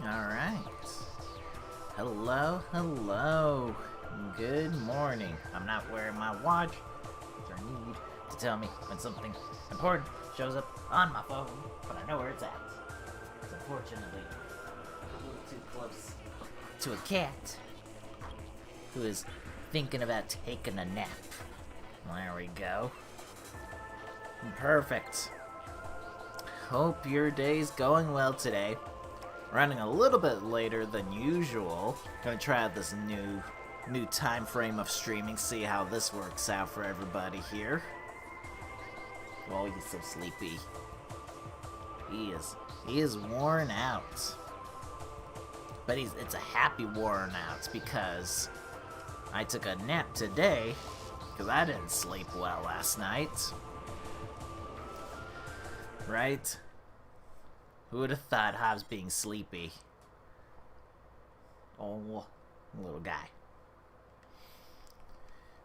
Alright. Hello. Good morning. I'm not wearing my watch, which I need to tell me when something important shows up on my phone, but I know where it's at. It's unfortunately a little too close to a cat who is thinking about taking a nap. There we go. Perfect. Hope your day's going well today. Running a little bit later than usual. Gonna try out this new time frame of streaming, see how this works out for everybody here. Oh, he's so sleepy. He is worn out. But it's a happy worn out because I took a nap today because I didn't sleep well last night. Right? Who would have thought Hobbs being sleepy? Oh, little guy.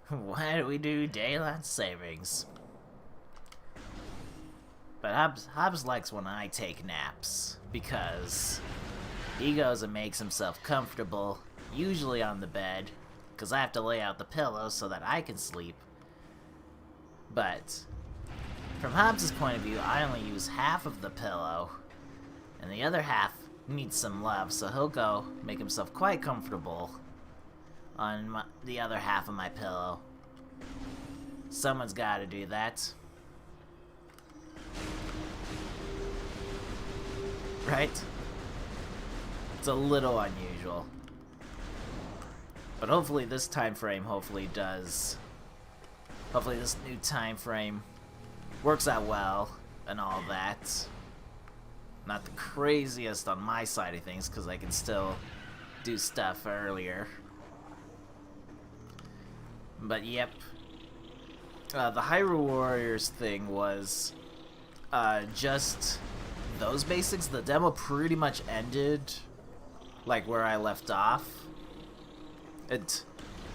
Why do we do daylight savings? But Hobbs likes when I take naps, because he goes and makes himself comfortable, usually on the bed, because I have to lay out the pillow so that I can sleep. But from Hobbs' point of view, I only use half of the pillow, and the other half needs some love, so he'll go make himself quite comfortable on the other half of my pillow. Someone's got to do that. Right? It's a little unusual. But hopefully this time frame hopefully this new time frame works out well and all that. Not the craziest on my side of things, because I can still do stuff earlier. But yep. The Hyrule Warriors thing was just those basics. The demo pretty much ended like where I left off.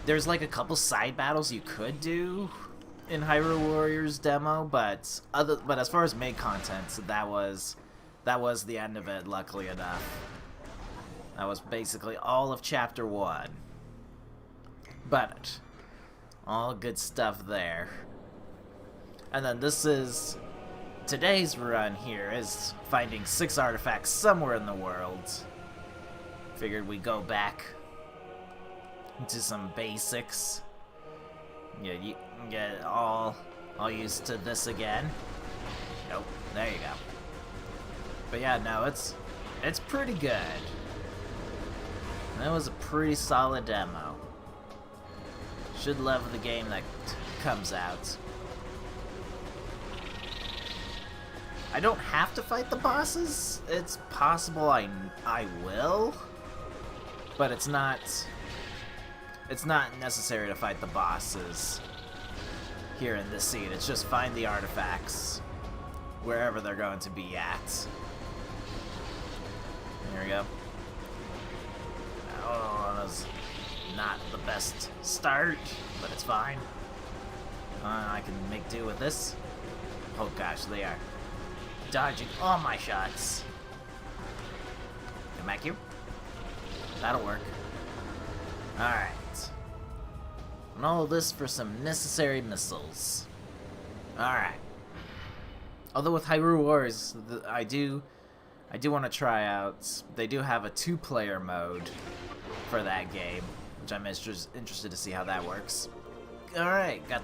There's like a couple side battles you could do in Hyrule Warriors demo, but as far as main content, that was the end of it, luckily enough. That was basically all of Chapter 1. But all good stuff there. And then today's run here is finding 6 artifacts somewhere in the world. Figured we'd go back to some basics. Yeah, you can get all used to this again. Nope, there you go. But yeah, no, it's pretty good. That was a pretty solid demo. Should love the game that comes out. I don't have to fight the bosses. It's possible I will, but it's not necessary to fight the bosses here in this scene. It's just find the artifacts wherever they're going to be at. There we go. Oh, that was not the best start, but it's fine. I can make do with this. Oh gosh, they are dodging all my shots. Come back here. That'll work. Alright. And all this for some necessary missiles. Alright. Although with Hyrule Wars, I do want to try out. They do have a 2-player mode for that game, which I'm interested to see how that works. Alright, got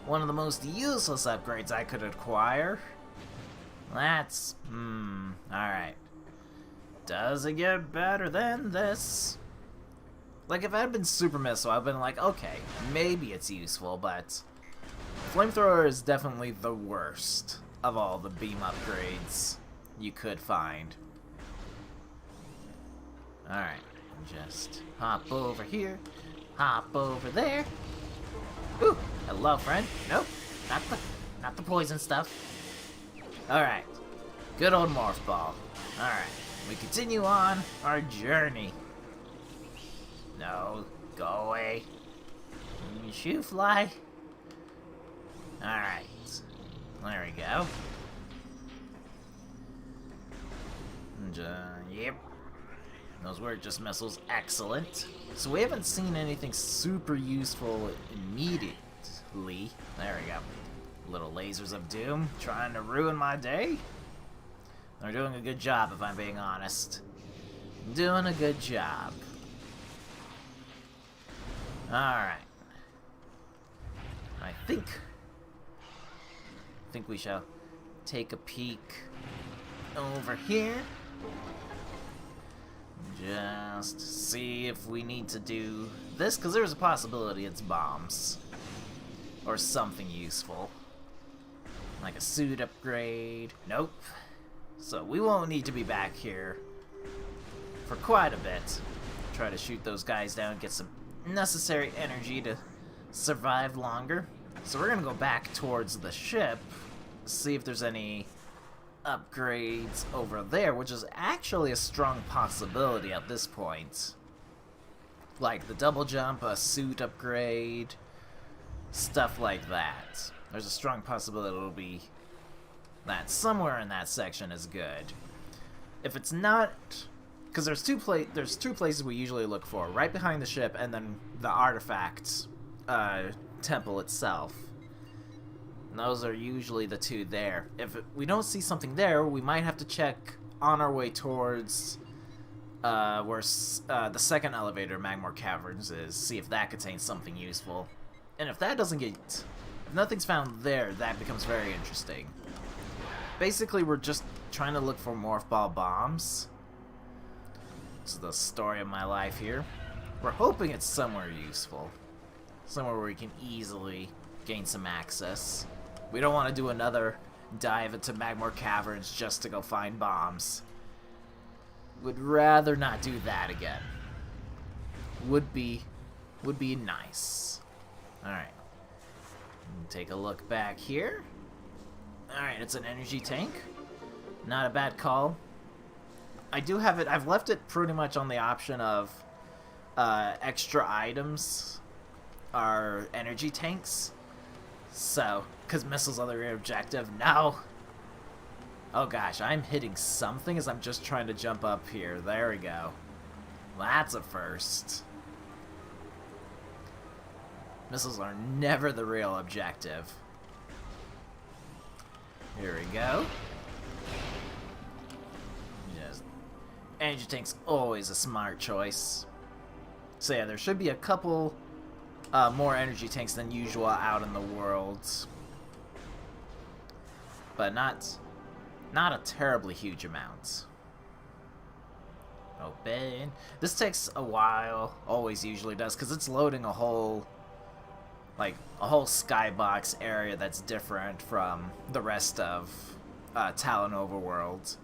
one of the most useless upgrades I could acquire. That's, alright. Does it get better than this? Like, if I had been Super Missile, I'd been like, okay, maybe it's useful, but Flamethrower is definitely the worst of all the beam upgrades you could find. Alright, just hop over here, hop over there. Ooh, hello, friend. Nope, not the poison stuff. Alright, good old Morph Ball. Alright, we continue on our journey. No, go away. Shoe fly. Alright, there we go. And, yep. Those were just missiles. Excellent. So we haven't seen anything super useful immediately. There we go. Little lasers of doom trying to ruin my day. They're doing a good job, if I'm being honest. Doing a good job. Alright. I think we shall take a peek over here. Just see if we need to do this, because there's a possibility it's bombs. Or something useful. Like a suit upgrade. Nope. So we won't need to be back here for quite a bit. Try to shoot those guys down, get some necessary energy to survive longer. So we're gonna go back towards the ship, see if there's any upgrades over there, which is actually a strong possibility at this point. Like the double jump, a suit upgrade, stuff like that. There's a strong possibility it'll be that somewhere in that section is good. If it's not, because there's two places we usually look for, right behind the ship and then the artifact temple itself. And those are usually the two there. If we don't see something there, we might have to check on our way towards where the second elevator, Magmore Caverns, is, see if that contains something useful. And if that doesn't get, if nothing's found there, that becomes very interesting. Basically, we're just trying to look for morph ball bombs. This is the story of my life here. We're hoping it's somewhere useful. Somewhere where we can easily gain some access. We don't want to do another dive into Magmore Caverns just to go find bombs. Would rather not do that again. Would be nice. Alright. Take a look back here. Alright, it's an energy tank. Not a bad call. I do have it, I've left it pretty much on the option of extra items are energy tanks. So, because missiles are the real objective. No! Oh gosh, I'm hitting something as I'm just trying to jump up here. There we go. That's a first. Missiles are never the real objective. Here we go. Yes. Energy tank's always a smart choice. So yeah, there should be a couple more energy tanks than usual out in the world. But not a terribly huge amount. Open. This takes a while, always usually does, because it's loading a whole skybox area that's different from the rest of Talon Overworld.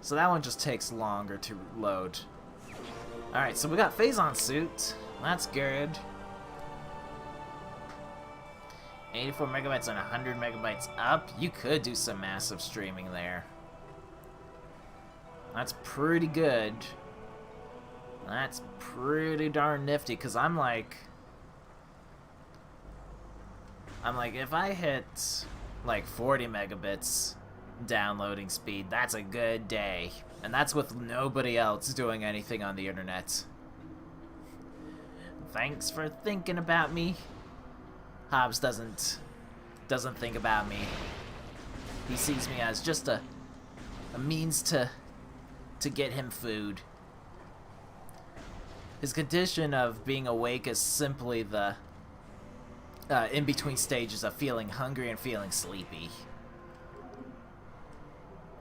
So that one just takes longer to load. Alright, so we got Phazon suit. That's good. 84 megabytes and 100 megabytes up. You could do some massive streaming there. That's pretty good. That's pretty darn nifty, because I'm like, if I hit like 40 megabits downloading speed, that's a good day. And that's with nobody else doing anything on the internet. Thanks for thinking about me. Hobbs doesn't think about me. He sees me as just a means to get him food. His condition of being awake is simply the in-between stages of feeling hungry and feeling sleepy.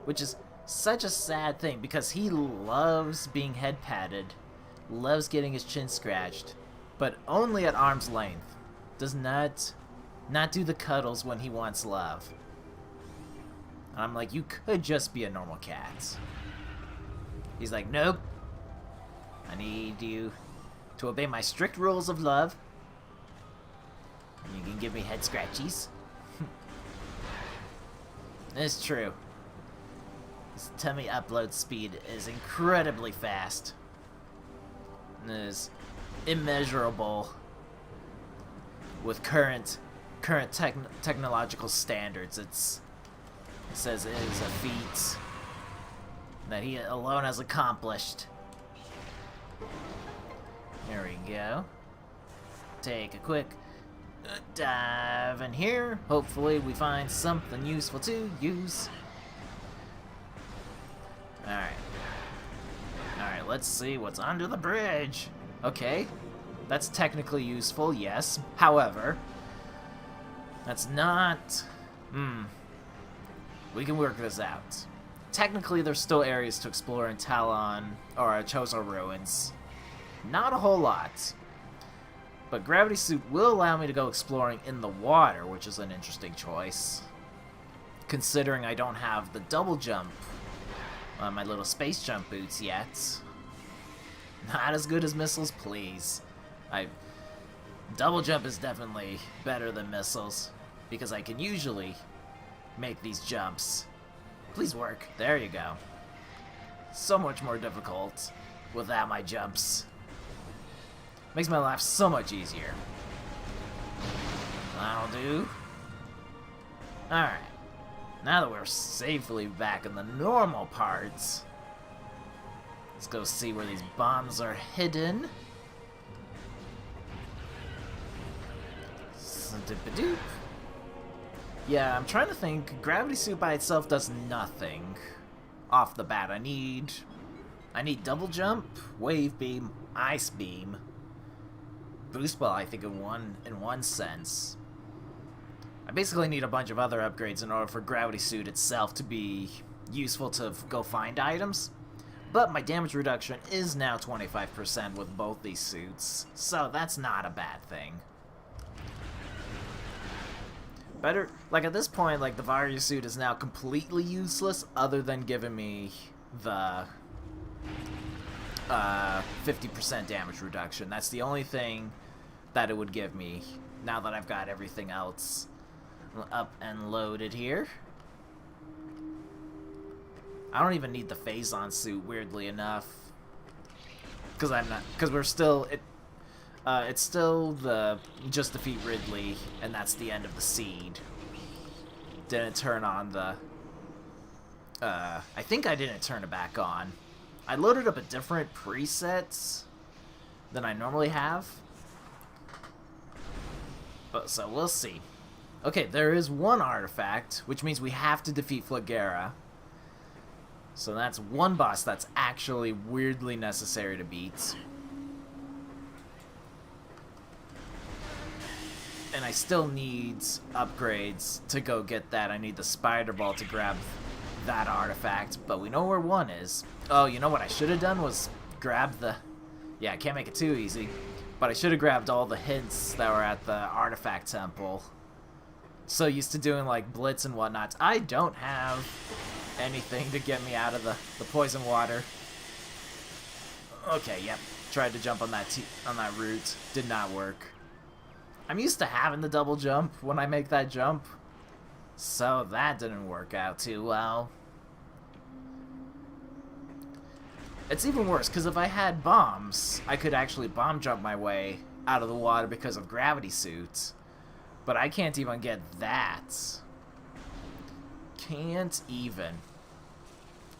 Which is such a sad thing, because he loves being head patted, loves getting his chin scratched, but only at arm's length. Does not do the cuddles when he wants love. And I'm like, you could just be a normal cat. He's like, nope. I need you to obey my strict rules of love. And you can give me head scratchies. It's true. His tummy upload speed is incredibly fast. It is immeasurable with current technological standards. It says it is a feat that he alone has accomplished. There we go. Take a quick dive in here. Hopefully we find something useful to use. Alright. Alright, let's see what's under the bridge. Okay. That's technically useful, yes. However, that's not... We can work this out. Technically, there's still areas to explore in Talon, or Chozo Ruins. Not a whole lot. But Gravity Suit will allow me to go exploring in the water, which is an interesting choice. Considering I don't have the double jump on my little space jump boots yet. Not as good as missiles, please. Double jump is definitely better than missiles, because I can usually make these jumps. Please work. There you go. So much more difficult without my jumps. Makes my life so much easier. That'll do. Alright. Now that we're safely back in the normal parts, let's go see where these bombs are hidden. Doop-a-doop. Yeah, I'm trying to think. Gravity Suit by itself does nothing off the bat. I need double jump, wave beam, ice beam, boost ball. I think in one sense. I basically need a bunch of other upgrades in order for Gravity Suit itself to be useful to go find items. But my damage reduction is now 25% with both these suits, so that's not a bad thing. Better, like at this point, like the Varia suit is now completely useless other than giving me the 50% damage reduction. That's the only thing that it would give me now that I've got everything else up and loaded here. I don't even need the Phazon suit, weirdly enough, because we're still it's still the just defeat Ridley, and that's the end of the seed. Didn't turn on the... I think I didn't turn it back on. I loaded up a different preset than I normally have. But, so we'll see. Okay, there is one artifact, which means we have to defeat Flagera. So that's one boss that's actually weirdly necessary to beat. And I still need upgrades to go get that. I need the Spider Ball to grab that artifact, but we know where one is. Oh, you know what I should have done was grab the... Yeah, I can't make it too easy. But I should have grabbed all the hints that were at the artifact temple. So used to doing like Blitz and whatnot. I don't have anything to get me out of the poison water. Okay, yep. Tried to jump on that route. Did not work. I'm used to having the double jump when I make that jump, so that didn't work out too well. It's even worse, because if I had bombs, I could actually bomb jump my way out of the water because of Gravity Suit, but I can't even get that. Can't even.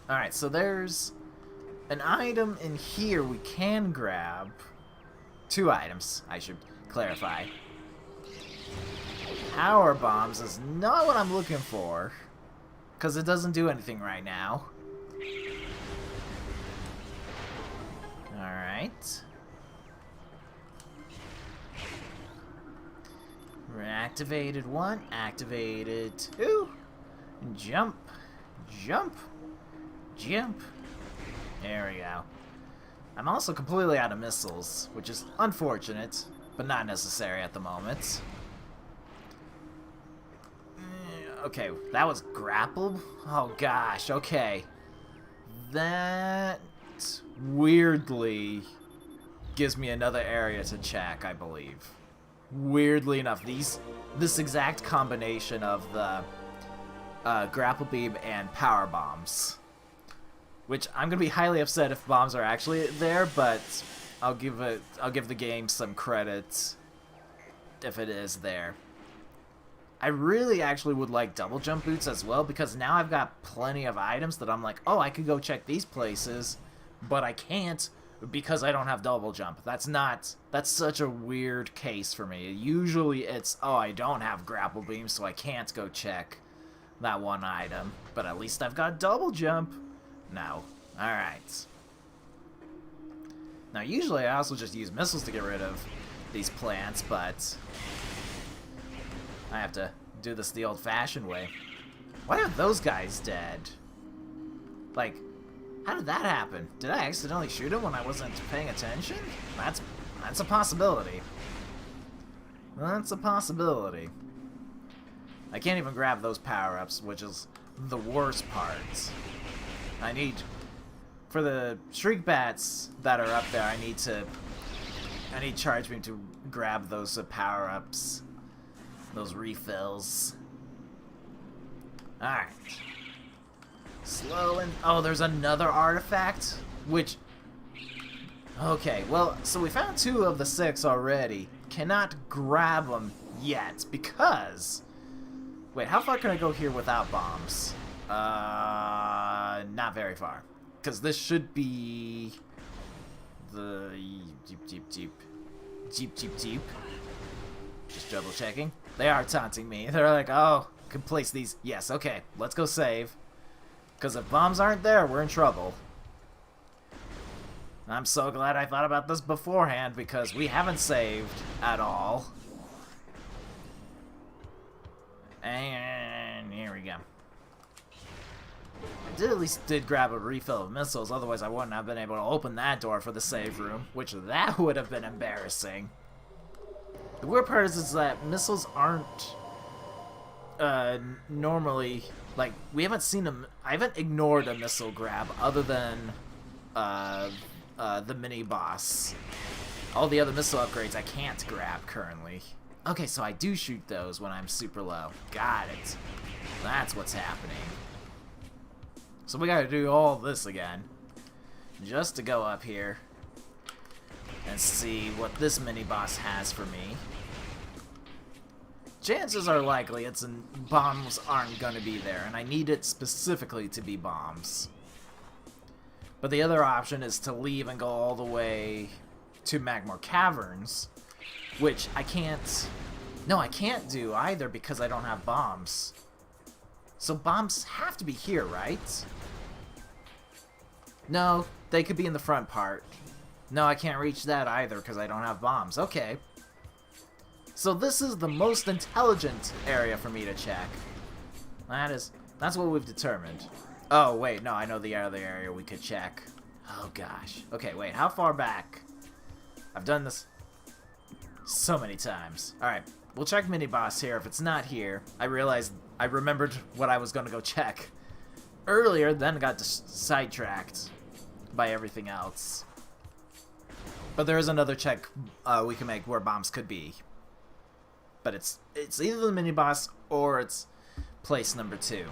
Alright, so there's an item in here we can grab. Two items, I should clarify. Power bombs is not what I'm looking for, because it doesn't do anything right now. Alright. Activated one, activated two. Jump, jump, jump. There we go. I'm also completely out of missiles, which is unfortunate, but not necessary at the moment. Okay, that was grappled? Oh gosh, okay. That weirdly gives me another area to check, I believe. Weirdly enough, this exact combination of the grapple beam and power bombs. Which I'm gonna be highly upset if bombs are actually there, but I'll give the game some credit if it is there. I really actually would like double jump boots as well, because now I've got plenty of items that I'm like, oh, I could go check these places, but I can't because I don't have double jump. That's such a weird case for me. Usually it's, oh, I don't have grapple beam, so I can't go check that one item. But at least I've got double jump. No. Alright. Now, usually I also just use missiles to get rid of these plants, but I have to do this the old-fashioned way. Why are those guys dead? Like, how did that happen? Did I accidentally shoot him when I wasn't paying attention? That's a possibility. That's a possibility. I can't even grab those power-ups, which is the worst part. I need... For the Shriek Bats that are up there, I need Charge Beam to grab those power-ups. Those refills. Alright. Slow and... Oh, there's another artifact? Which... Okay, well, so we found 2 of the 6 already. Cannot grab them yet, because... Wait, how far can I go here without bombs? Not very far. Because this should be... the... Jeep. Just double checking. They are taunting me. They're like, oh, can place these. Yes, okay, let's go save. Because if bombs aren't there, we're in trouble. I'm so glad I thought about this beforehand, because we haven't saved at all. And here we go. I at least did grab a refill of missiles, otherwise I wouldn't have been able to open that door for the save room, which that would have been embarrassing. The weird part is that missiles aren't normally, like, we haven't seen them. I haven't ignored a missile grab other than the mini boss. All the other missile upgrades I can't grab currently. Okay, so I do shoot those when I'm super low. Got it. That's what's happening. So we gotta do all this again, just to go up here and see what this mini-boss has for me. Chances are likely bombs aren't gonna be there, and I need it specifically to be bombs. But the other option is to leave and go all the way to Magmor Caverns, which I can't... No, I can't do either because I don't have bombs. So bombs have to be here, right? No, they could be in the front part. No, I can't reach that either because I don't have bombs. Okay. So this is the most intelligent area for me to check. That's what we've determined. Oh, wait, no, I know the other area we could check. Oh, gosh. Okay, wait, how far back? I've done this so many times. Alright, we'll check mini-boss here. If it's not here, I remembered what I was going to go check earlier, then got sidetracked by everything else. But there is another check we can make where bombs could be. But it's either the mini-boss or it's place number 2.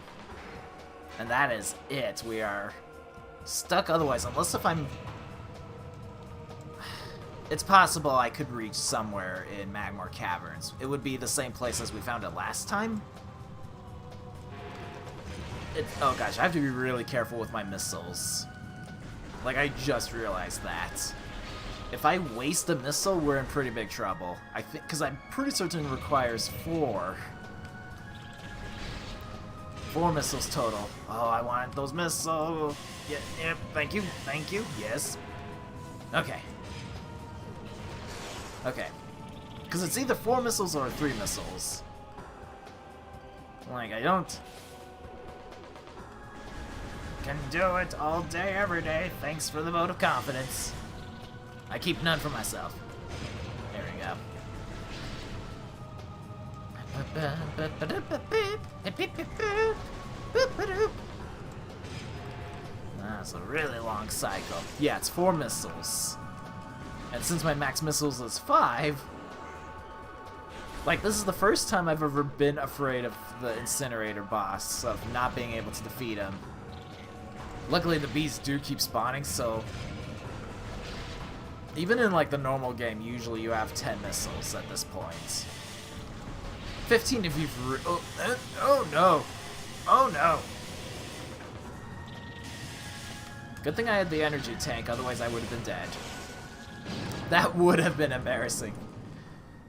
And that is it. We are stuck otherwise, unless if I'm... It's possible I could reach somewhere in Magmor Caverns. It would be the same place as we found it last time. Oh gosh, I have to be really careful with my missiles. Like, I just realized that. If I waste a missile, we're in pretty big trouble. I think, because I'm pretty certain it requires 4. 4 missiles total. Oh, I want those missiles. Yeah, thank you, yes. Okay. Okay. Because it's either 4 missiles or 3 missiles. Like, I don't... Can do it all day, every day. Thanks for the vote of confidence. I keep none for myself. There we go. That's a really long cycle. Yeah, it's 4 missiles. And since my max missiles is 5... Like, this is the first time I've ever been afraid of the Incinerator boss, of not being able to defeat him. Luckily, the bees do keep spawning, so... Even in, like, the normal game, usually you have 10 missiles at this point. 15 if you've... oh, no. Oh, no. Good thing I had the energy tank, otherwise I would have been dead. That would have been embarrassing.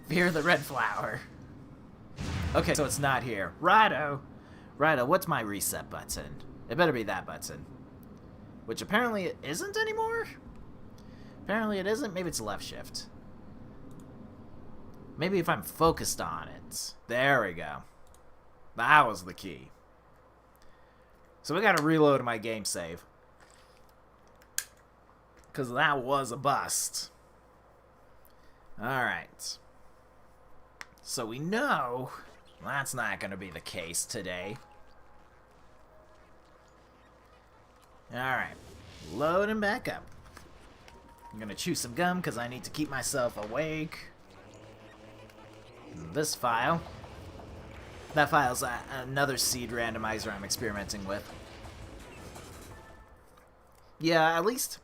Fear the red flower. Okay, so it's not here. Rando! Rando, what's my reset button? It better be that button. Which apparently it isn't anymore? Apparently it isn't. Maybe it's left shift. Maybe if I'm focused on it. There we go. That was the key. So we gotta reload my game save. Because that was a bust. Alright. So we know that's not gonna be the case today. Alright. Loading back up. I'm gonna chew some gum because I need to keep myself awake. This file. That file's another seed randomizer I'm experimenting with. Yeah, at least...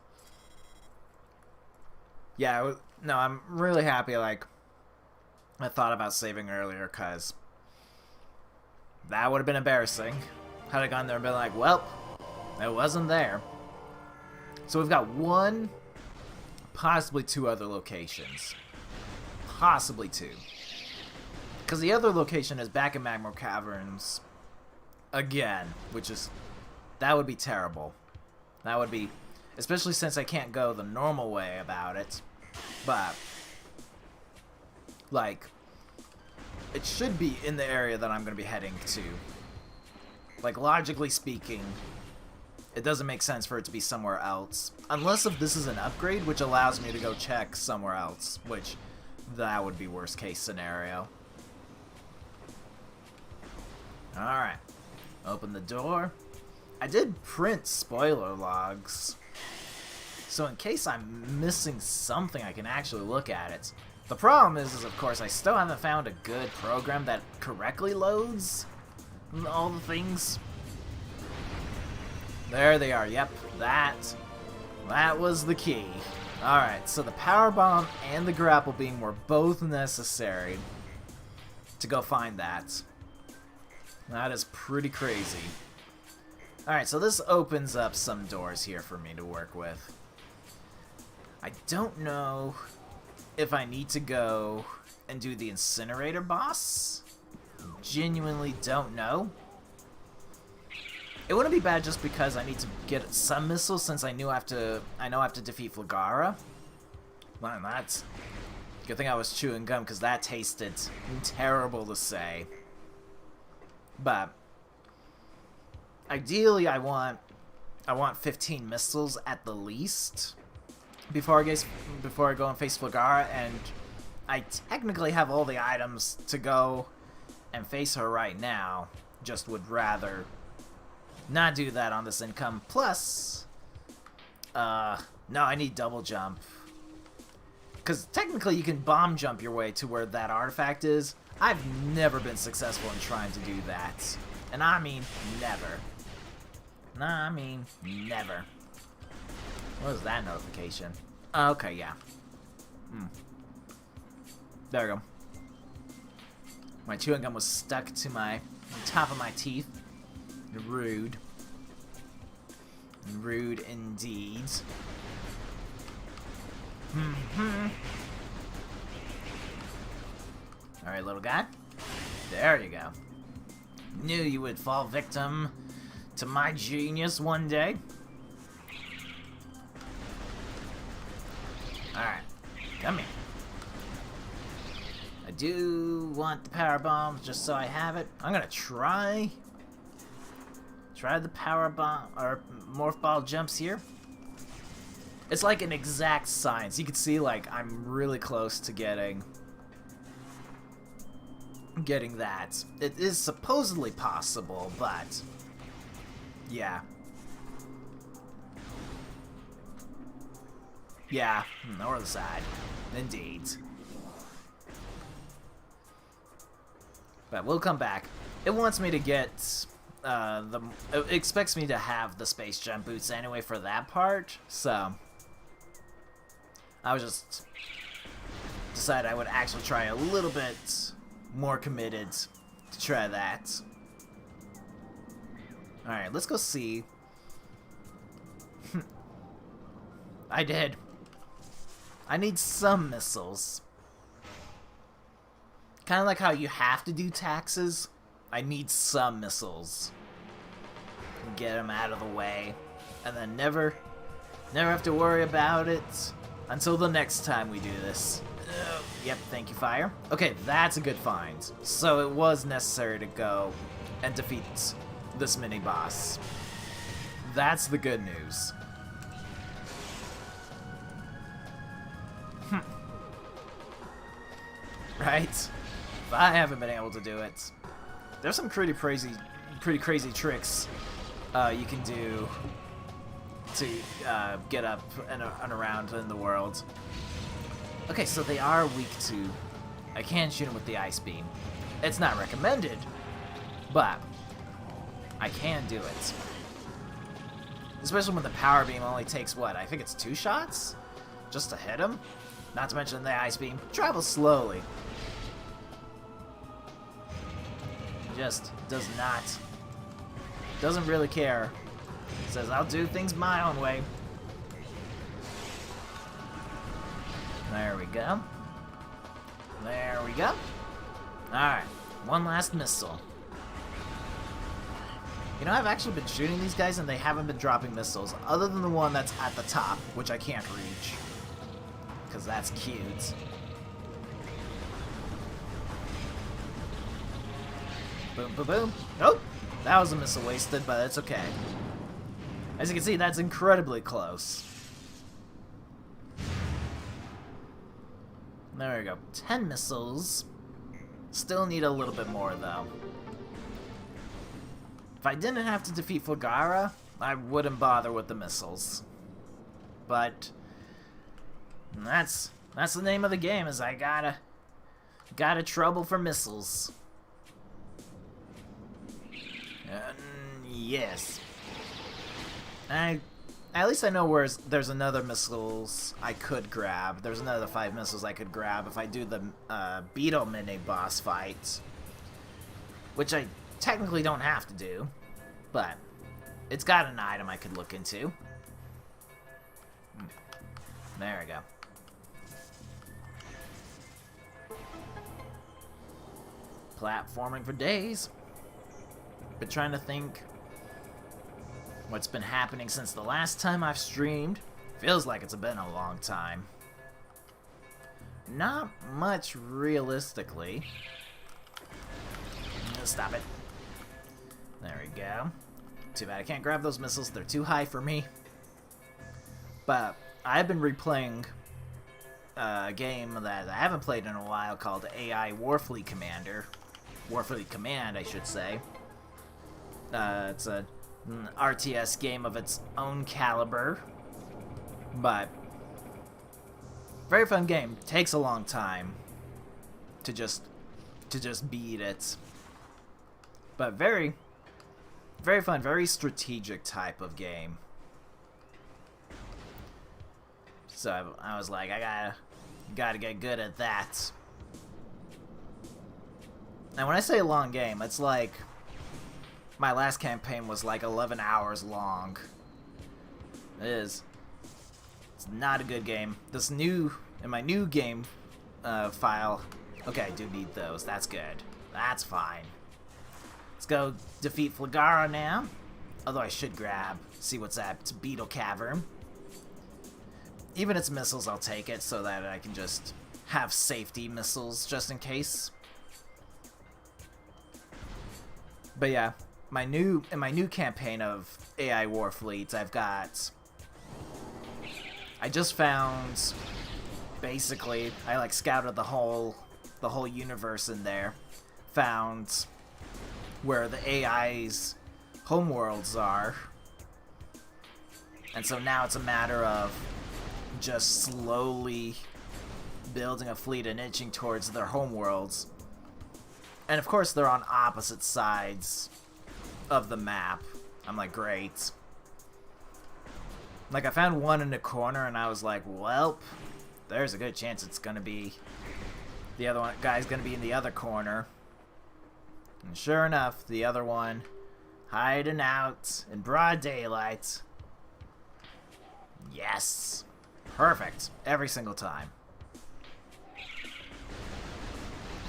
Yeah, no, I'm really happy, like, I thought about saving earlier, because that would have been embarrassing. Had I gone there and been like, well, it wasn't there. So we've got one, possibly two other locations. Possibly two. Because the other location is back in Magma Caverns again, which is... That would be terrible. That would be... Especially since I can't go the normal way about it. But... Like... It should be in the area that I'm going to be heading to. Like, logically speaking, it doesn't make sense for it to be somewhere else. Unless if this is an upgrade, which allows me to go check somewhere else. Which, that would be worst case scenario. Alright. Open the door. I did print spoiler logs. So in case I'm missing something, I can actually look at it. The problem is of course, I still haven't found a good program that correctly loads all the things. There they are. Yep, that was the key. Alright, so the power bomb and the grapple beam were both necessary to go find that. That is pretty crazy. Alright, so this opens up some doors here for me to work with. I don't know if I need to go and do the incinerator boss. Genuinely don't know. It wouldn't be bad just because I need to get some missiles since I know I have to defeat Flagara. Well, that's good thing I was chewing gum because that tasted terrible to say. But ideally, I want 15 missiles at the least before I go and face Flagara, and I technically have all the items to go and face her right now. Just would rather not do that on this income. Plus, no, I need double jump. Because technically you can bomb jump your way to where that artifact is. I've never been successful in trying to do that. And I mean never. Nah, I mean never. What was that notification? Okay, yeah. There we go. My chewing gum was stuck to my top of my teeth. Rude. Rude indeed. Alright, little guy. There you go. Knew you would fall victim to my genius one day. Alright, come here. I do want the power bomb just so I have it. I'm gonna try the power bomb or morph ball jumps here. It's like an exact science. You can see like I'm really close to getting that. It is supposedly possible, but yeah. Yeah, north side. Indeed. But we'll come back. It wants me to get it expects me to have the space jump boots anyway for that part, so I was just decided I would actually try a little bit more committed to try that. Alright, let's go see. I did. I need some missiles. Kind of like how you have to do taxes. I need some missiles. Get them out of the way. And then never have to worry about it until the next time we do this. Yep, thank you, fire. Okay, that's a good find. So it was necessary to go and defeat this mini-boss. That's the good news. Right? If I haven't been able to do it. There's some pretty crazy tricks you can do to get up and around in the world. Okay, so they are weak to... I can shoot them with the ice beam. It's not recommended, but I can do it. Especially when the power beam only takes, what, I think it's 2 shots? Just to hit him? Not to mention the ice beam travels slowly. Just doesn't really care. Says, I'll do things my own way. There we go. There we go. Alright, one last missile. You know, I've actually been shooting these guys and they haven't been dropping missiles, other than the one that's at the top, which I can't reach. Because that's cute. Boom, boom, boom. Nope! That was a missile wasted, but it's okay. As you can see, that's incredibly close. There we go. 10 missiles. Still need a little bit more, though. If I didn't have to defeat Flagara, I wouldn't bother with the missiles. But that's the name of the game, is I gotta trouble for missiles. Yes. At least I know where there's another missiles I could grab. There's another 5 missiles I could grab if I do the Beetle mini-boss fight. Which I technically don't have to do. But it's got an item I could look into. There we go. Platforming for days. Been trying to think what's been happening since the last time I've streamed. Feels like it's been a long time. Not much, realistically. Stop it. There we go. Too bad I can't grab those missiles. They're too high for me. But I've been replaying a game that I haven't played in a while called AI Warfleet Commander. Warfleet Command, I should say. It's an RTS game of its own caliber, but very fun game. Takes a long time to just beat it, but very fun, very strategic type of game. So I was like, I gotta get good at that. And when I say long game, it's like my last campaign was like 11 hours long. It is. It's not a good game. In my new game file, okay, I do need those. That's good. That's fine. Let's go defeat Flagara now. Although I should see what's at Beetle Cavern. Even its missiles, I'll take it so that I can just have safety missiles just in case. But yeah. In my new campaign of AI Warfleet, I just found, basically, I like scouted the whole universe in there, found where the AI's homeworlds are, and so now it's a matter of just slowly building a fleet and inching towards their homeworlds, and of course they're on opposite sides of the map. I'm like, great. Like, I found one in the corner and I was like, well, there's a good chance it's gonna be the other guy's gonna be in the other corner. And sure enough, the other one hiding out in broad daylight. Yes. Perfect. Every single time.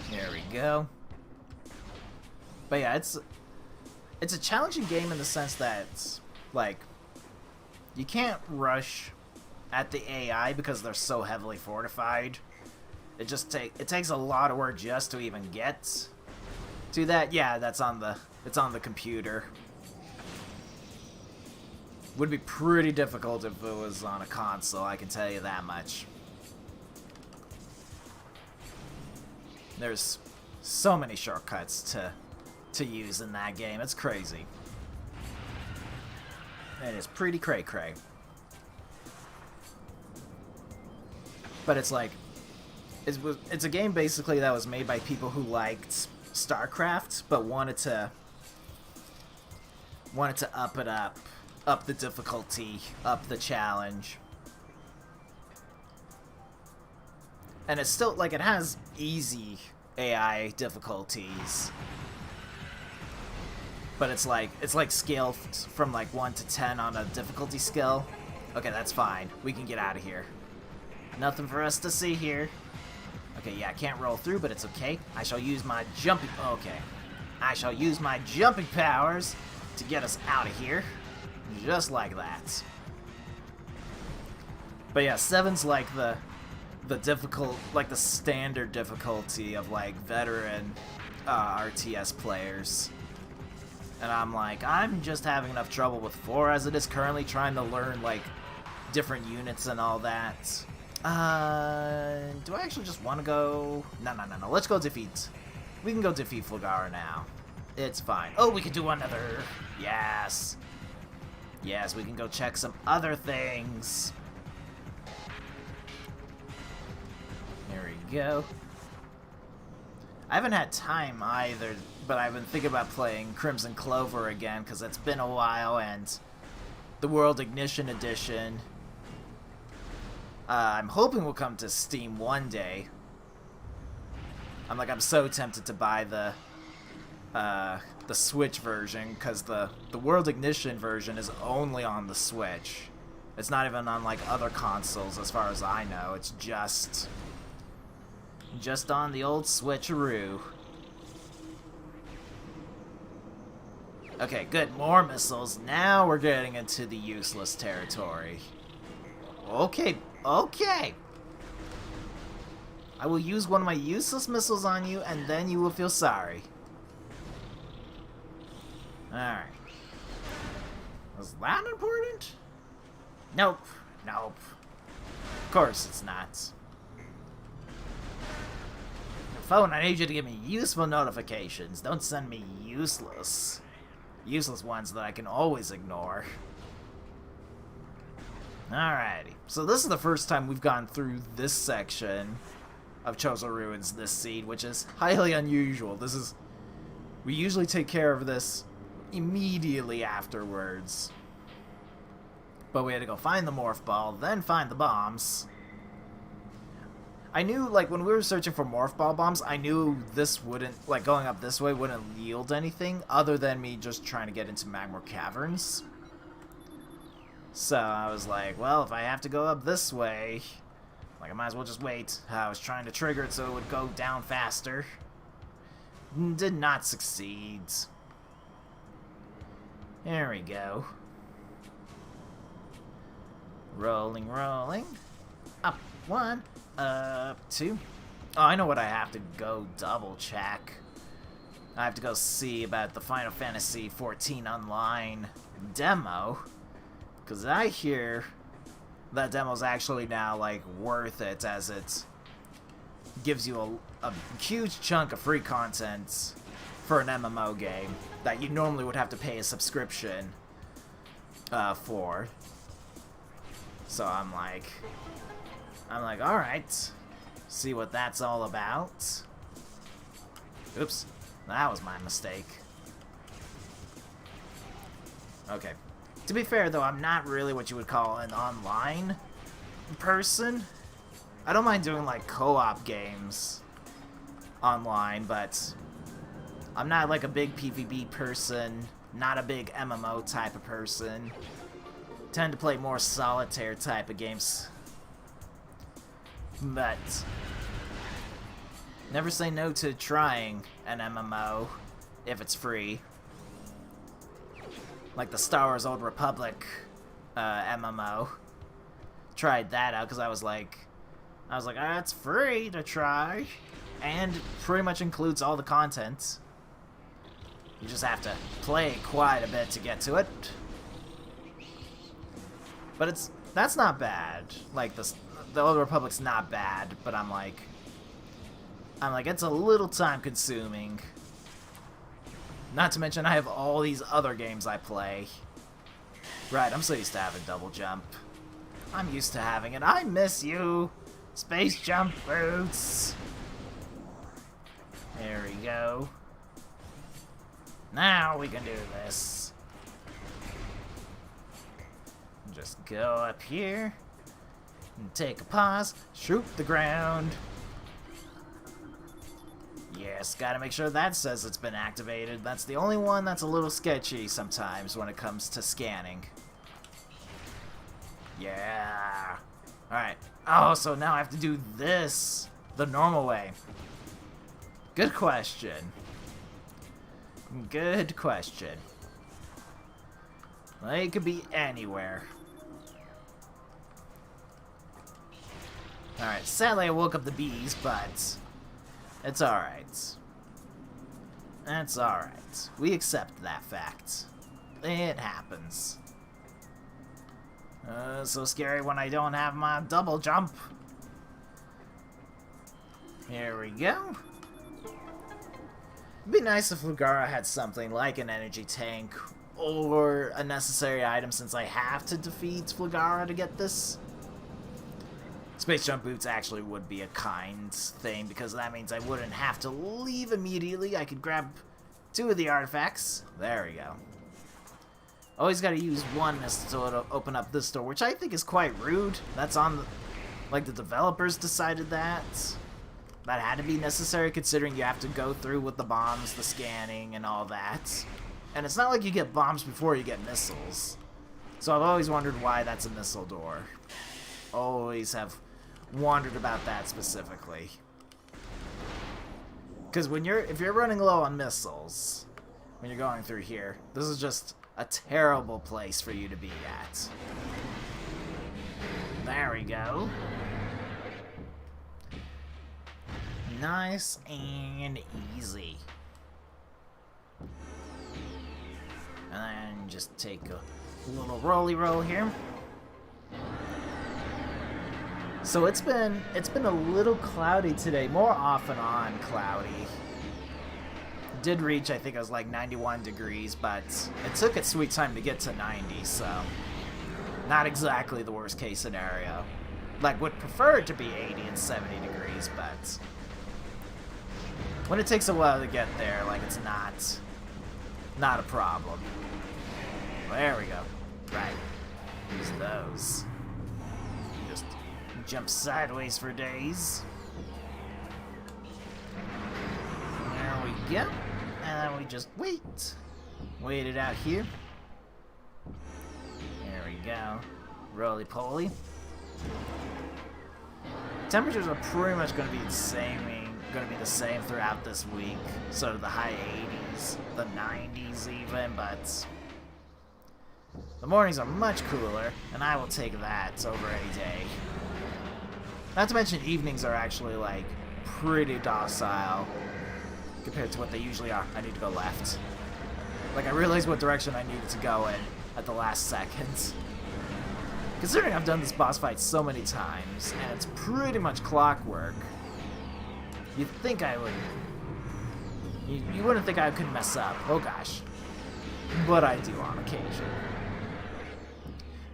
There we go. But yeah, it's a challenging game in the sense that, like, you can't rush at the AI because they're so heavily fortified. It takes a lot of work just to even get to that. Yeah, it's on the computer. Would be pretty difficult if it was on a console, I can tell you that much. There's so many shortcuts to use in that game. It's crazy. It is pretty cray-cray. But it's like, it's a game basically that was made by people who liked StarCraft, but wanted to up the difficulty, up the challenge. And it's still, like, it has easy AI difficulties. But it's like scaled from like 1 to 10 on a difficulty scale. Okay, that's fine. We can get out of here. Nothing for us to see here. Okay, yeah, I can't roll through, but it's okay. I shall use my jumping... Okay. I shall use my jumping powers to get us out of here. Just like that. But yeah, 7's like the standard difficulty of like veteran RTS players. And I'm like, I'm just having enough trouble with 4 as it is currently, trying to learn like different units and all that. Do I actually just want to go? No. Let's go defeat. We can go defeat Flagara now. It's fine. Oh, we can do another. Yes. Yes, we can go check some other things. There we go. I haven't had time either, but I've been thinking about playing Crimson Clover again, because it's been a while, and the World Ignition Edition, I'm hoping will come to Steam one day. I'm so tempted to buy the Switch version, because the World Ignition version is only on the Switch. It's not even on like other consoles as far as I know. It's just on the old Switcheroo. Okay, good. More missiles. Now we're getting into the useless territory. Okay. I will use one of my useless missiles on you, and then you will feel sorry. Alright. Was that important? Nope. Of course it's not. Phone, I need you to give me useful notifications. Don't send me useless ones that I can always ignore. Alrighty. So this is the first time we've gone through this section of Chozo Ruins this seed, which is highly unusual. We usually take care of this immediately afterwards. But we had to go find the morph ball, then find the bombs. I knew, like, when we were searching for morph ball bombs, I knew this wouldn't, like, going up this way wouldn't yield anything other than me just trying to get into Magmor Caverns. So I was like, well, if I have to go up this way, like, I might as well just wait. I was trying to trigger it so it would go down faster. Did not succeed. There we go. Rolling. Up 1. Up 2. Oh, I know what I have to go double check. I have to go see about the Final Fantasy XIV Online demo. Because I hear that demo's actually now, like, worth it, as it gives you a huge chunk of free content for an MMO game that you normally would have to pay a subscription for. So I'm like, alright, see what that's all about. Oops, that was my mistake. Okay. To be fair, though, I'm not really what you would call an online person. I don't mind doing, like, co-op games online, but I'm not, like, a big PvP person, not a big MMO type of person. Tend to play more solitaire type of games But never say no to trying an MMO if it's free. Like the Star Wars Old Republic MMO. Tried that out because I was like, ah, it's free to try, and it pretty much includes all the content. You just have to play quite a bit to get to it. But that's not bad. Like the Old Republic's not bad, but I'm like it's a little time consuming. Not to mention I have all these other games I play. Right, I'm so used to having double jump. I'm used to having it. I miss you, space jump boots. There we go. Now we can do this. Just go up here and take a pause, shoot the ground. Yes, gotta make sure that says it's been activated. That's the only one that's a little sketchy sometimes when it comes to scanning. Yeah. Alright. Oh, so now I have to do this the normal way. Good question. Good question. Well, it could be anywhere. Alright, sadly I woke up the bees, but it's alright. It's alright. We accept that fact. It happens. So scary when I don't have my double jump. Here we go. It'd be nice if Flugara had something like an energy tank or a necessary item since I have to defeat Flugara to get this. Space jump boots actually would be a kind thing because that means I wouldn't have to leave immediately. I could grab 2 of the artifacts. There we go. Always got to use one to open up this door, which I think is quite rude. That's on the, like, the developers decided that. That had to be necessary considering you have to go through with the bombs, the scanning, and all that. And it's not like you get bombs before you get missiles. So I've always wondered why that's a missile door. Always have wondered about that specifically. Because if you're running low on missiles, when you're going through here, this is just a terrible place for you to be at. There we go. Nice and easy. And then just take a little roll here. So it's been a little cloudy today, more off and on cloudy. Did reach, I think it was like 91 degrees, but it took its sweet time to get to 90, so not exactly the worst case scenario. Like, would prefer it to be 80 and 70 degrees, but when it takes a while to get there, like, it's not a problem. There we go. Right. Use those. Just jump sideways for days. There we go. And then we just wait. Wait it out here. There we go. Roly-poly. Temperatures are pretty much going to be the same throughout this week. So the high 80s, the 90s even, but the mornings are much cooler, and I will take that over any day. Not to mention evenings are actually, like, pretty docile compared to what they usually are. I need to go left. Like, I realized what direction I needed to go in at the last second. Considering I've done this boss fight so many times, and it's pretty much clockwork, you'd think I would... You wouldn't think I could mess up. Oh gosh. But I do on occasion.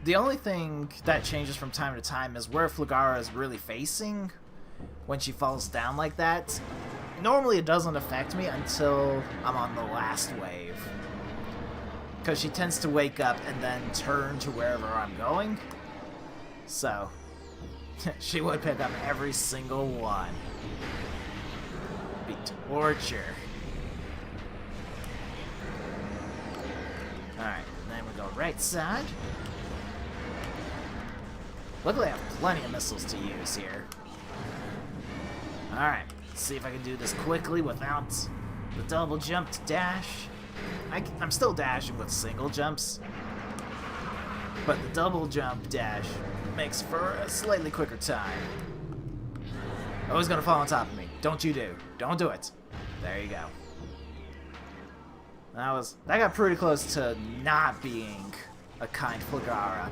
The only thing that changes from time to time is where Flugara is really facing when she falls down like that. Normally it doesn't affect me until I'm on the last wave. Because she tends to wake up and then turn to wherever I'm going. So, she would pick up every single one. Be torture. Alright, then we go right side. Luckily I have plenty of missiles to use here. Alright, let's see if I can do this quickly without the double jump to dash. I'm still dashing with single jumps, but the double jump dash makes for a slightly quicker time. Oh, he's gonna fall on top of me. Don't you do. Don't do it. There you go. That got pretty close to not being a kind Flagara.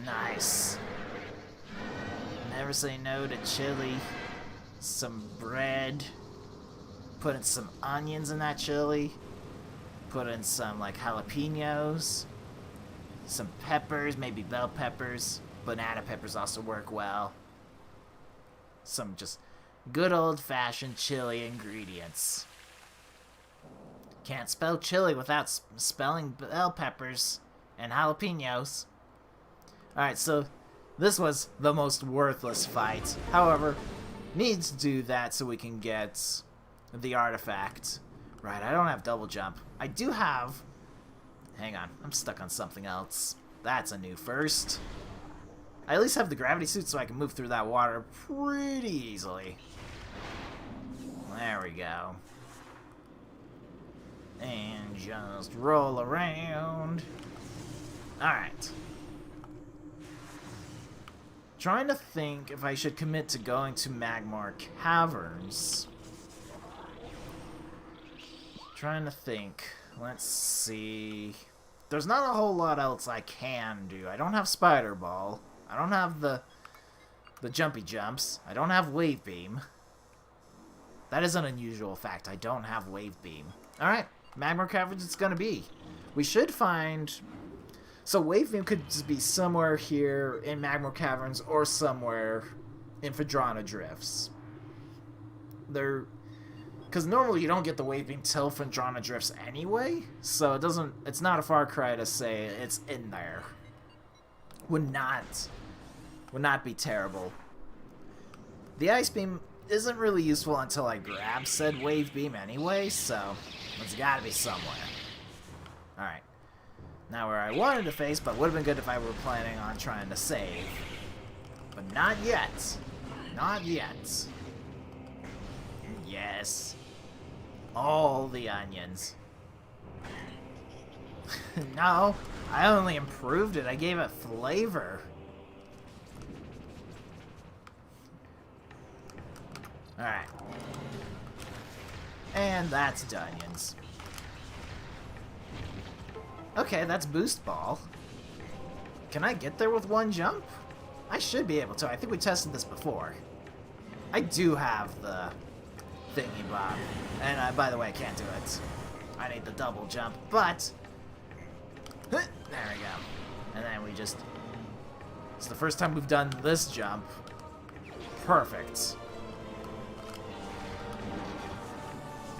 Nice. Never say no to chili. Some bread. Put in some onions in that chili. Put in some like jalapenos. Some peppers, maybe bell peppers. Banana peppers also work well. Some just good old-fashioned chili ingredients. Can't spell chili without spelling bell peppers and jalapenos. Alright, so this was the most worthless fight. However, need to do that so we can get the artifact. Right, I don't have double jump. I do have... Hang on, I'm stuck on something else. That's a new first. I at least have the gravity suit so I can move through that water pretty easily. There we go. And just roll around. Alright. Trying to think if I should commit to going to Magmar Caverns. Trying to think. Let's see. There's not a whole lot else I can do. I don't have Spider Ball. I don't have the jumpy jumps. I don't have Wave Beam. That is an unusual fact. I don't have Wave Beam. Alright, Magmar Caverns it's gonna be. We should find... So Wave Beam could just be somewhere here in Magmar Caverns or somewhere in Phadrana Drifts. Because normally you don't get the Wave Beam till Phadrana Drifts anyway, so it's not a far cry to say it's in there. Would not be terrible. The Ice Beam isn't really useful until I grab said Wave Beam anyway, so it's gotta be somewhere. Alright. Now where I wanted to face, but would have been good if I were planning on trying to save. But not yet. Not yet. Yes. All the onions. No, I only improved it. I gave it flavor. Alright. And that's Dunions. Okay, that's Boost Ball. Can I get there with one jump? I should be able to. I think we tested this before. I do have the thingy bob. And by the way, I can't do it. I need the double jump, but... There we go. And then we just... It's the first time we've done this jump. Perfect.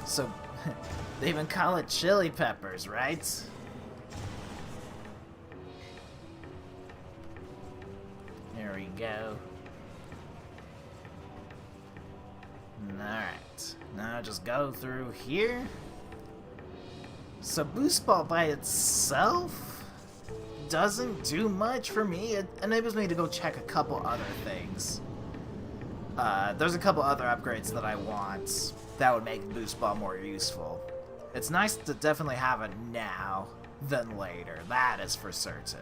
So, they even call it chili peppers, right? There we go. Alright. Now just go through here. So Boost Ball by itself doesn't do much for me. It enables me to go check a couple other things. There's a couple other upgrades that I want that would make Boost Ball more useful. It's nice to definitely have it now than later. That is for certain.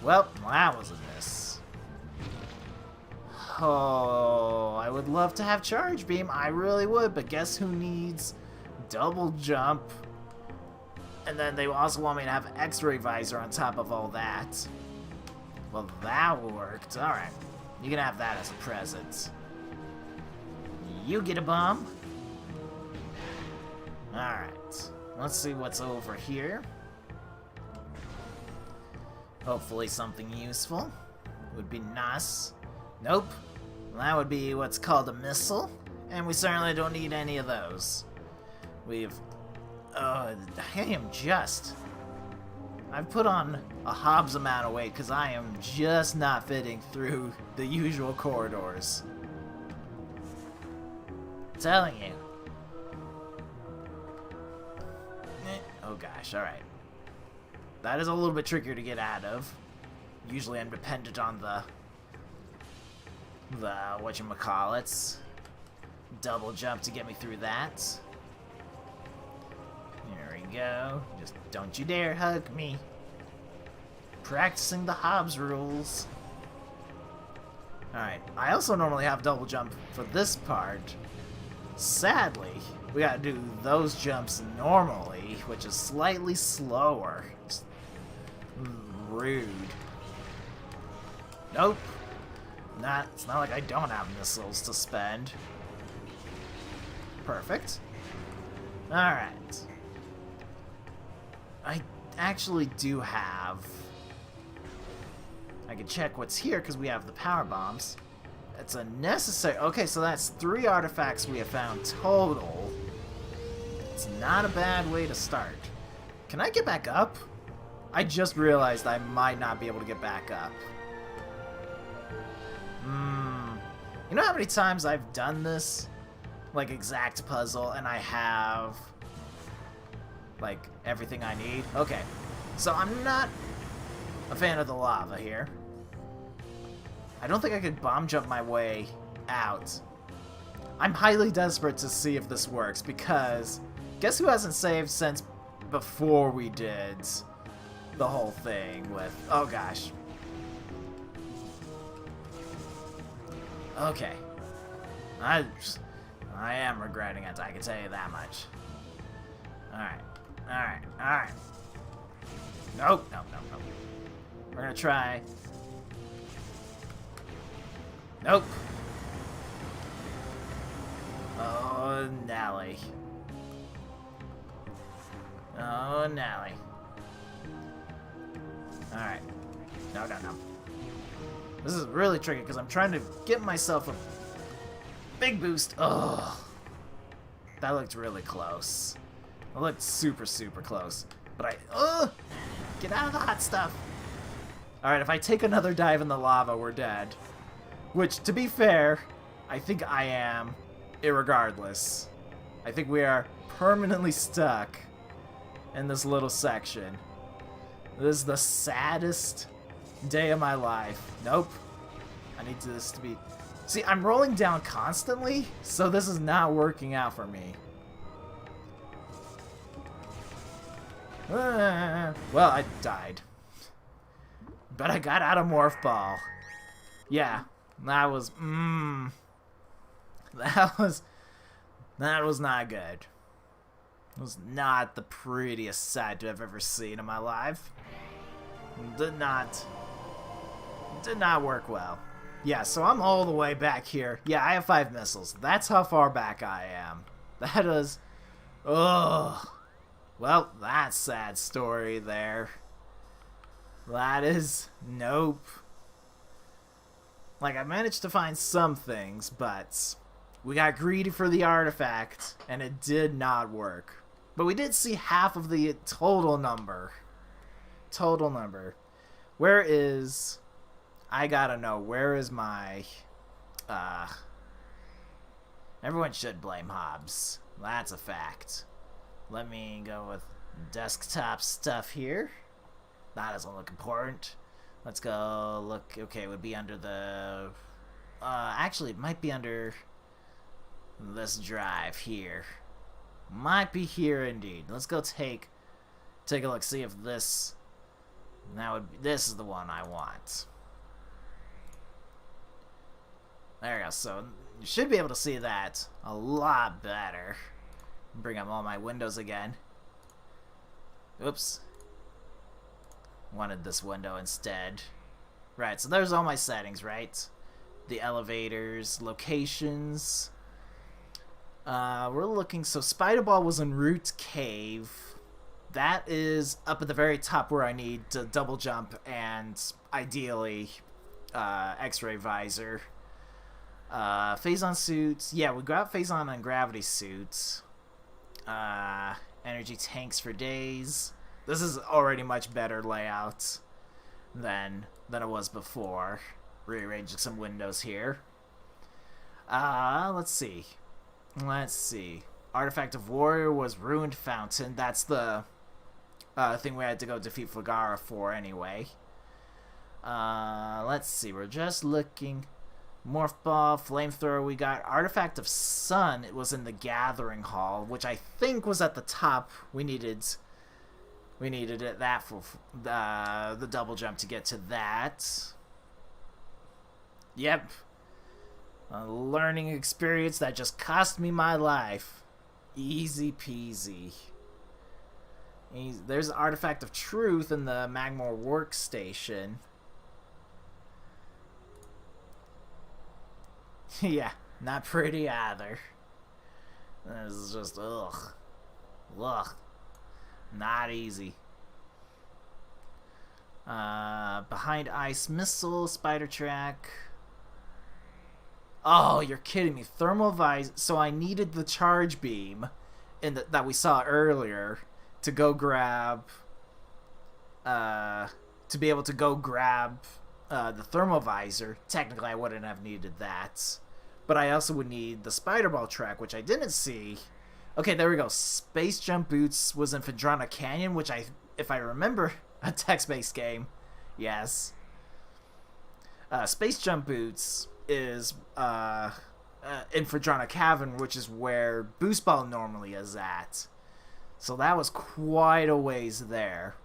Well, that was a miss. Oh, I would love to have Charge Beam. I really would, but guess who needs double jump? And then they also want me to have X-Ray Visor on top of all that. Well, that worked. Alright. You can have that as a present. You get a bomb. Alright. Let's see what's over here. Hopefully something useful. Would be nice. Nope. That would be what's called a missile. And we certainly don't need any of those. We've... I am just... I've put on a Hobbs amount of weight because I am just not fitting through the usual corridors. I'm telling you. Oh gosh, alright. That is a little bit trickier to get out of. Usually I'm dependent on the whatchamacallits. Double jump to get me through that. There we go. Just don't you dare hug me. Practicing the Hobbs rules. Alright, I also normally have double jump for this part. Sadly, we gotta do those jumps normally, which is slightly slower. Just rude. Nope. It's not like I don't have missiles to spend. Perfect. Alright. I actually do have... I can check what's here because we have the power bombs. It's a necessary... Okay, so that's 3 artifacts we have found total. It's not a bad way to start. Can I get back up? I just realized I might not be able to get back up. You know how many times I've done this? Like, exact puzzle, and I have... like, everything I need? Okay. So I'm not a fan of the lava here. I don't think I could bomb jump my way out. I'm highly desperate to see if this works, because guess who hasn't saved since before we did the whole thing with... Oh gosh. Okay. I am regretting it, I can tell you that much. Alright. Nope. We're gonna try... Nope. Oh, Nelly. Oh, Nelly. Alright. No. This is really tricky because I'm trying to get myself a big boost. Ugh. That looked really close. It looked super close. But get out of the hot stuff. Alright, if I take another dive in the lava, we're dead. Which, to be fair, I think I am, irregardless. I think we are permanently stuck in this little section. This is the saddest day of my life. Nope. I need this to be... See, I'm rolling down constantly, so this is not working out for me. Well, I died. But I got out of Morph Ball. Yeah. That was not good. It was not the prettiest sight I've ever seen in my life. Did not work well. Yeah, so I'm all the way back here. Yeah, I have 5 missiles. That's how far back I am. That is... Ugh. Well, that's a sad story there. That is... Nope. Like, I managed to find some things, but we got greedy for the artifact, and it did not work. But we did see half of the total number. Where is... I gotta know, where is my... Everyone should blame Hobbs. That's a fact. Let me go with desktop stuff here. That doesn't look important. Let's go look. Okay, it would be under the... actually, it might be under this drive here. Might be here indeed. Let's go take a look, see if this... This is the one I want. There we go. So, you should be able to see that a lot better. Bring up all my windows again. Oops. Wanted this window instead. Right, so there's all my settings, right? The elevators, locations. We're looking, so Spider Ball was in Root Cave. That is up at the very top where I need to double jump and ideally X-ray visor. Phazon suits. Yeah, we got Phazon and gravity suits. Energy tanks for days. This is already much better layout than it was before. Rearranging some windows here. Let's see. Artifact of Warrior was Ruined Fountain. That's the thing we had to go defeat Flagara for anyway. Let's see. We're just looking. Morph ball, flamethrower. We got artifact of sun. It was in the gathering hall, which I think was at the top. We needed it that for the double jump to get to that. Yep. A learning experience that just cost me my life. Easy peasy. There's an artifact of truth in the Magmor workstation. Yeah, not pretty either. This is just, ugh. Ugh. Not easy. Behind ice missile, spider track. Oh, you're kidding me. Thermal visor. So I needed the charge beam that we saw earlier to go grab, to be able to go grab the thermal visor. Technically, I wouldn't have needed that. But I also would need the spider ball track, which I didn't see. Okay, there we go. Space Jump Boots was in Phadrana Canyon, which if I remember, a text-based game. Yes. Space Jump Boots is in Phadrana Cavern, which is where Boost Ball normally is at. So that was quite a ways there.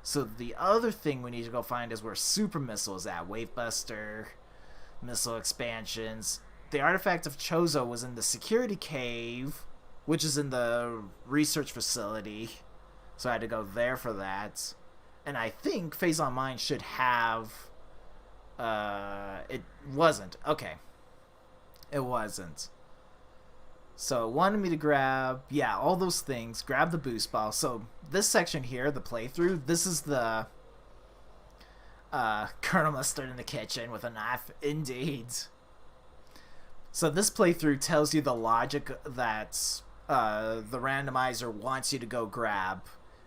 So the other thing we need to go find is where Super Missile is at. Wavebuster, Missile Expansions. The Artifact of Chozo was in the Security Cave, which is in the research facility. So I had to go there for that. And I think Phase on Mine should have... it wasn't. Okay. It wasn't. So it wanted me to grab, yeah, all those things, grab the boost ball. So this section here, the playthrough, this is the Colonel Mustard in the kitchen with a knife, indeed. So this playthrough tells you the logic that the randomizer wants you to go grab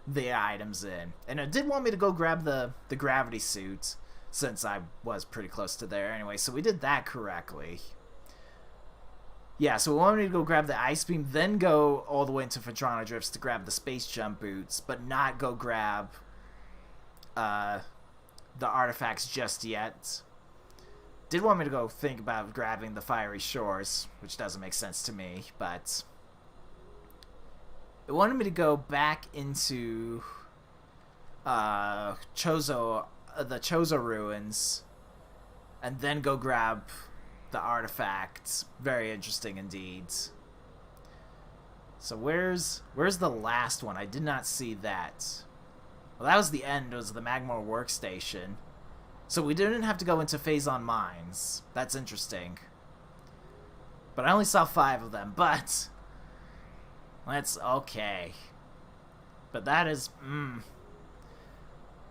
the items in. And it did want me to go grab the gravity suit, since I was pretty close to there anyway, so we did that correctly. Yeah, so we wanted me to go grab the ice beam, then go all the way into Phadrana Drifts to grab the space jump boots, but not go grab the artifacts just yet. Did want me to go think about grabbing the fiery shores, which doesn't make sense to me, but it wanted me to go back into Chozo, the Chozo ruins, and then go grab the artifacts. Very interesting indeed. So where's the last one? I did not see that. Well, that was the end. It was the Magmor workstation. So we didn't have to go into Phase on Mines. That's interesting. But I only saw 5 of them. But that's okay. But that is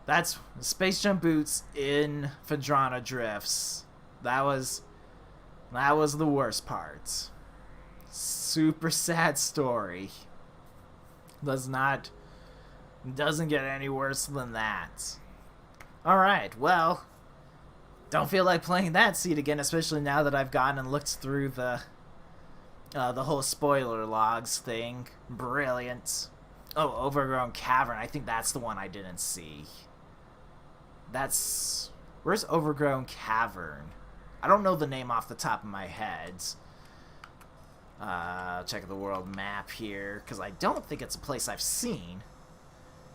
that's Space Jump Boots in Phadrana Drifts. That was the worst part. Super sad story. Doesn't get any worse than that. Alright, well, don't feel like playing that seed again, especially now that I've gone and looked through the whole spoiler logs thing. Brilliant. Oh, Overgrown Cavern. I think that's the one I didn't see. Where's Overgrown Cavern? I don't know the name off the top of my head. Check the world map here, because I don't think it's a place I've seen.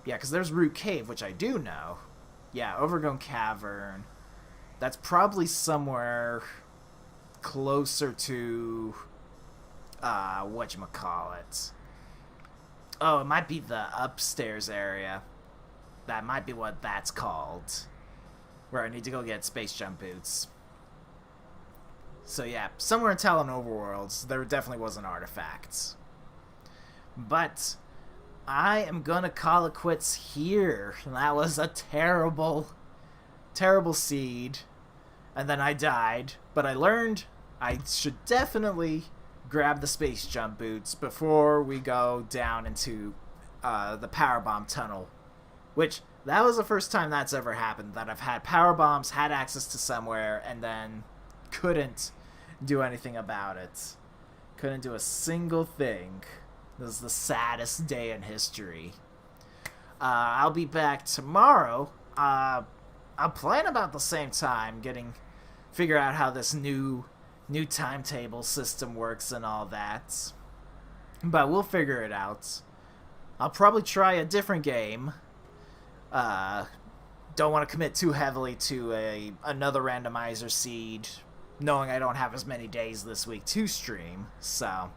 Yeah, because there's Root Cave, which I do know. Yeah, Overgrown Cavern. That's probably somewhere closer to whatchamacallit. Oh, it might be the upstairs area. That might be what that's called. Where I need to go get space jump boots. So yeah, somewhere in Talon Overworlds, there definitely was an artifact. But I am gonna call it quits here. That was a terrible, terrible seed. And then I died. But I learned I should definitely grab the space jump boots before we go down into the power bomb tunnel. Which, that was the first time that's ever happened, that I've had power bombs, had access to somewhere, and then couldn't do anything about it. Couldn't do a single thing. This is the saddest day in history. I'll be back tomorrow. I'll plan about the same time, figure out how this new timetable system works and all that. But we'll figure it out. I'll probably try a different game. Don't want to commit too heavily to another randomizer seed, knowing I don't have as many days this week to stream, so.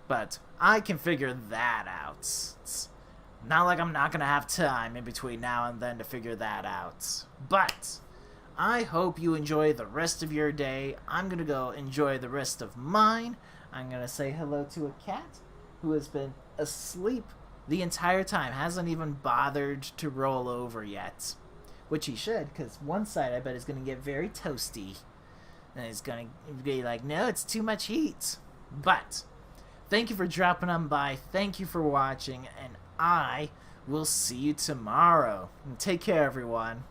But I can figure that out. It's not like I'm not going to have time in between now and then to figure that out. But I hope you enjoy the rest of your day. I'm going to go enjoy the rest of mine. I'm going to say hello to a cat who has been asleep the entire time. Hasn't even bothered to roll over yet. Which he should, because one side I bet is going to get very toasty. And it's going to be like, no, it's too much heat. But thank you for dropping on by. Thank you for watching. And I will see you tomorrow. And take care, everyone.